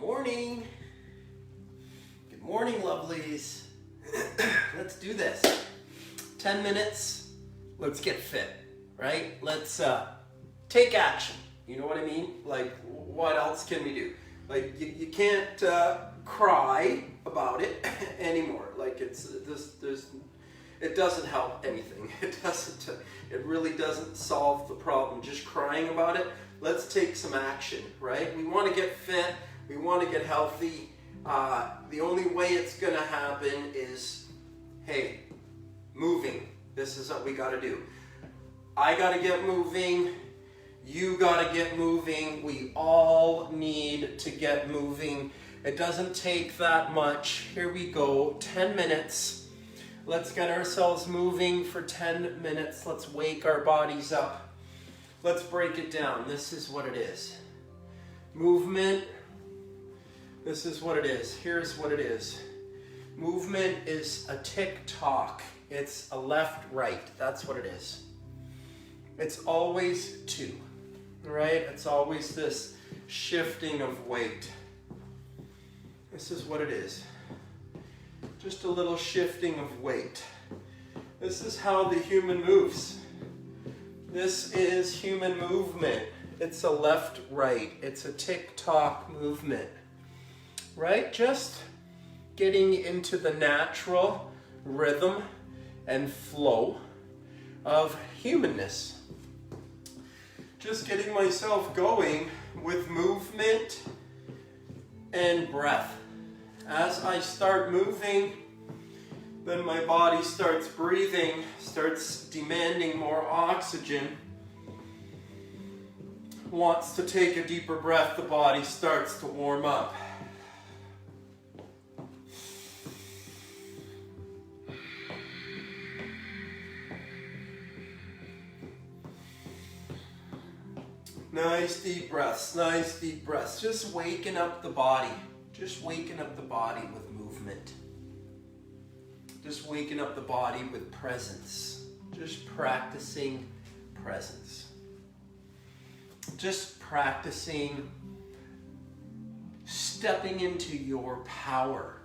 morning. Good morning, lovelies. Let's do this. 10 minutes. Let's get fit, right? Let's take action. You know what I mean? Like, what else can we do? Like, you can't cry about it anymore. Like, it doesn't help anything. It really doesn't solve the problem. Just crying about it. Let's take some action, right? We want to get fit. We want to get healthy. The only way it's going to happen is, hey, moving. This is what we got to do. I got to get moving. You got to get moving. We all need to get moving. It doesn't take that much. Here we go. 10 minutes. Let's get ourselves moving for 10 minutes. Let's wake our bodies up. Let's break it down. This is what it is. Movement. This is what it is. Here's what it is. Movement is a tick-tock. It's a left-right. That's what it is. It's always two, right? It's always this shifting of weight. This is what it is. Just a little shifting of weight. This is how the human moves. This is human movement. It's a left-right. It's a tick-tock movement, right? Just getting into the natural rhythm and flow of humanness. Just getting myself going with movement and breath. As I start moving, then my body starts breathing, starts demanding more oxygen. Wants to take a deeper breath, the body starts to warm up. Nice deep breaths, nice deep breaths. Just waking up the body. Just waking up the body with movement. Just waking up the body with presence. Just practicing presence. Just practicing stepping into your power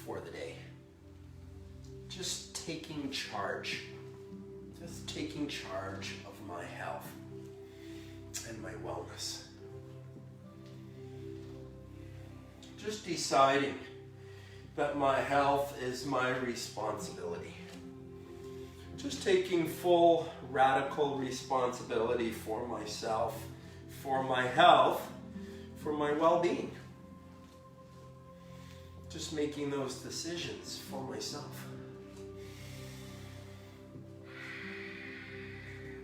for the day. Just taking charge. Just taking charge of my health and my wellness. Just deciding that my health is my responsibility. Just taking full, radical responsibility for myself, for my health, for my well-being. Just making those decisions for myself.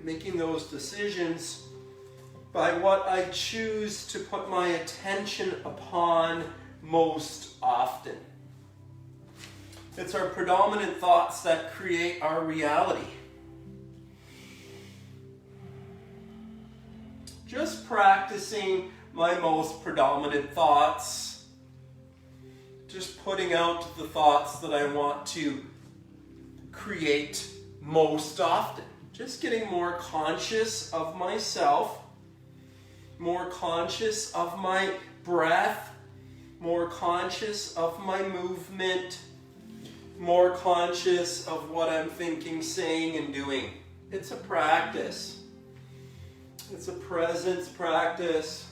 Making those decisions by what I choose to put my attention upon most often. It's our predominant thoughts that create our reality. Just practicing my most predominant thoughts. Just putting out the thoughts that I want to create most often. Just getting more conscious of myself, more conscious of my breath, more conscious of my movement, more conscious of what I'm thinking, saying, and doing. It's a practice. It's a presence practice.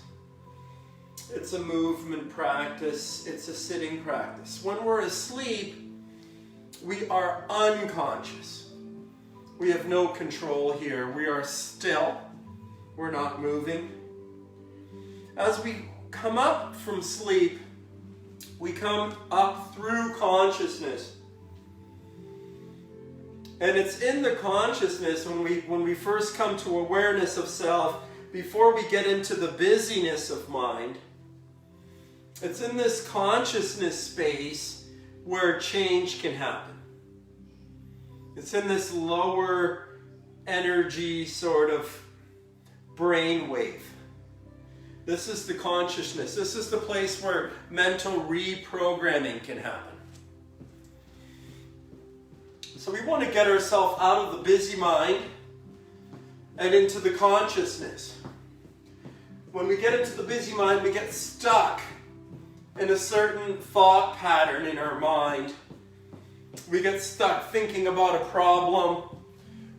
It's a movement practice. It's a sitting practice. When we're asleep, we are unconscious. We have no control here. We are still. We're not moving. As we come up from sleep, we come up through consciousness. And it's in the consciousness when we first come to awareness of self, before we get into the busyness of mind, it's in this consciousness space where change can happen. It's in this lower energy sort of brain wave. This is the consciousness. This is the place where mental reprogramming can happen. So we want to get ourselves out of the busy mind and into the consciousness. When we get into the busy mind, we get stuck in a certain thought pattern in our mind. We get stuck thinking about a problem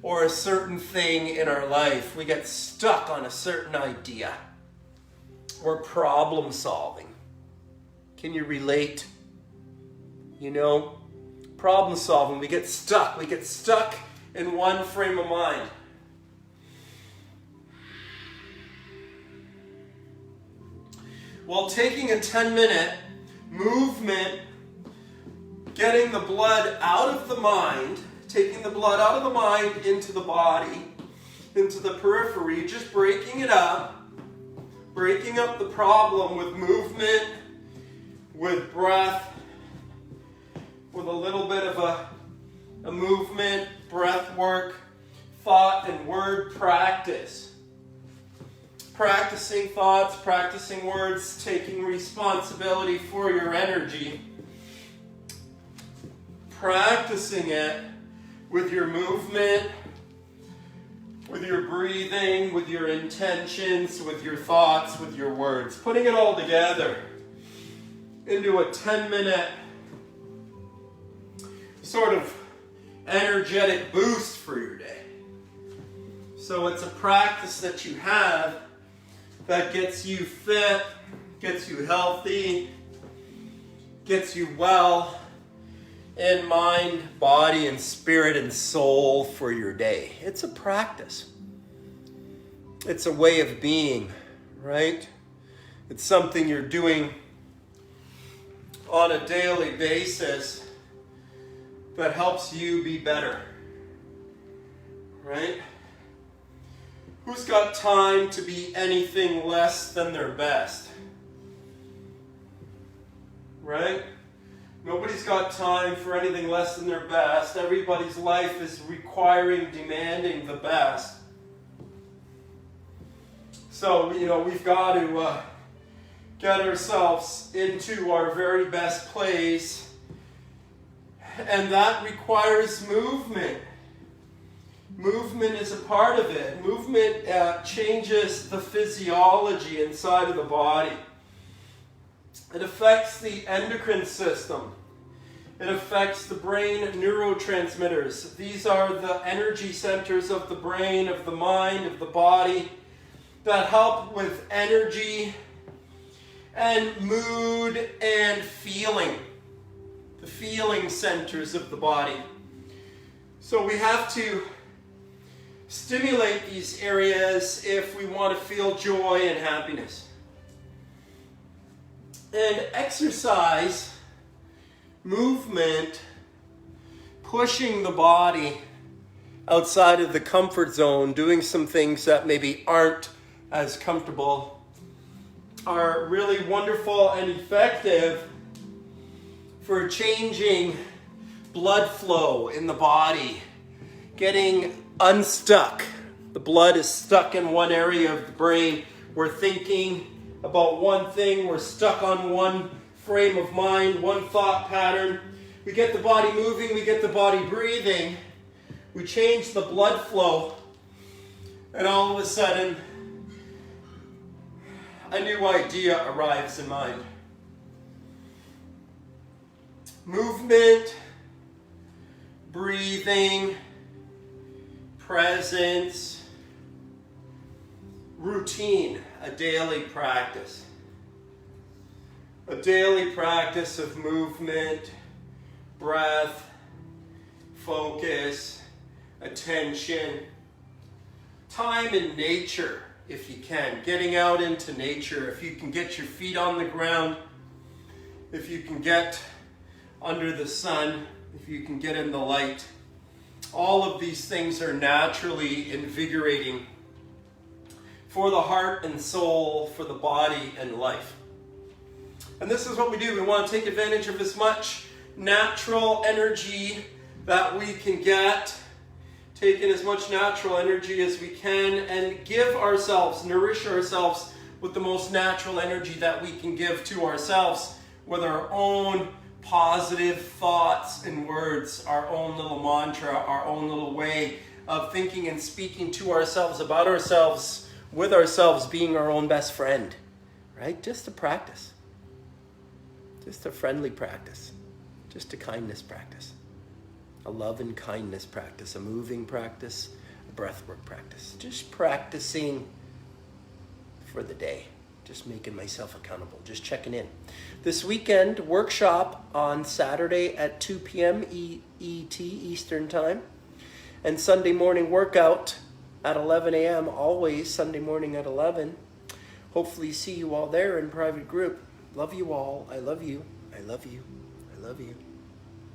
or a certain thing in our life. We get stuck on a certain idea. We're problem solving. Can you relate? You know, problem solving. We get stuck. We get stuck in one frame of mind. While taking a 10-minute movement, getting the blood out of the mind, taking the blood out of the mind into the body, into the periphery, just breaking it up, breaking up the problem with movement, with breath, with a little bit of a movement, breath work, thought and word practice. Practicing thoughts, practicing words, taking responsibility for your energy. Practicing it with your movement, with your breathing, with your intentions, with your thoughts, with your words. Putting it all together into a 10-minute sort of energetic boost for your day. So it's a practice that you have that gets you fit, gets you healthy, gets you well in mind, body, and spirit and soul for your day. It's a practice. It's a way of being, right? It's something you're doing on a daily basis that helps you be better, right? Who's got time to be anything less than their best? Right? Nobody's got time for anything less than their best. Everybody's life is requiring, demanding the best. So, we've got to get ourselves into our very best place. And that requires movement. Movement is a part of it. Movement changes the physiology inside of the body. It affects the endocrine system. It affects the brain neurotransmitters. These are the energy centers of the brain, of the mind, of the body that help with energy and mood and feeling. The feeling centers of the body. So we have to stimulate these areas if we want to feel joy and happiness. And exercise, movement, pushing the body outside of the comfort zone, doing some things that maybe aren't as comfortable, are really wonderful and effective for changing blood flow in the body, getting unstuck. The blood is stuck in one area of the brain. We're thinking about one thing. We're stuck on one frame of mind, one thought pattern. We get the body moving. We get the body breathing. We change the blood flow. And all of a sudden, a new idea arrives in mind. Movement, breathing, presence, routine, a daily practice. A daily practice of movement, breath, focus, attention. Time in nature, if you can. Getting out into nature. If you can get your feet on the ground. If you can get under the sun. If you can get in the light. All of these things are naturally invigorating for the heart and soul, for the body and life. And this is what we do. We want to take advantage of as much natural energy that we can get, take in as much natural energy as we can, and give ourselves, nourish ourselves with the most natural energy that we can give to ourselves with our own positive thoughts and words, our own little mantra, our own little way of thinking and speaking to ourselves, about ourselves, with ourselves, being our own best friend, right? Just to practice. Just a friendly practice. Just a kindness practice. A love and kindness practice. A moving practice. A breathwork practice. Just practicing for the day. Just making myself accountable. Just checking in. This weekend, workshop on Saturday at 2 p.m. ET, Eastern Time. And Sunday morning workout at 11 a.m. Always Sunday morning at 11. Hopefully see you all there in private group. Love you all. I love you. I love you. I love you.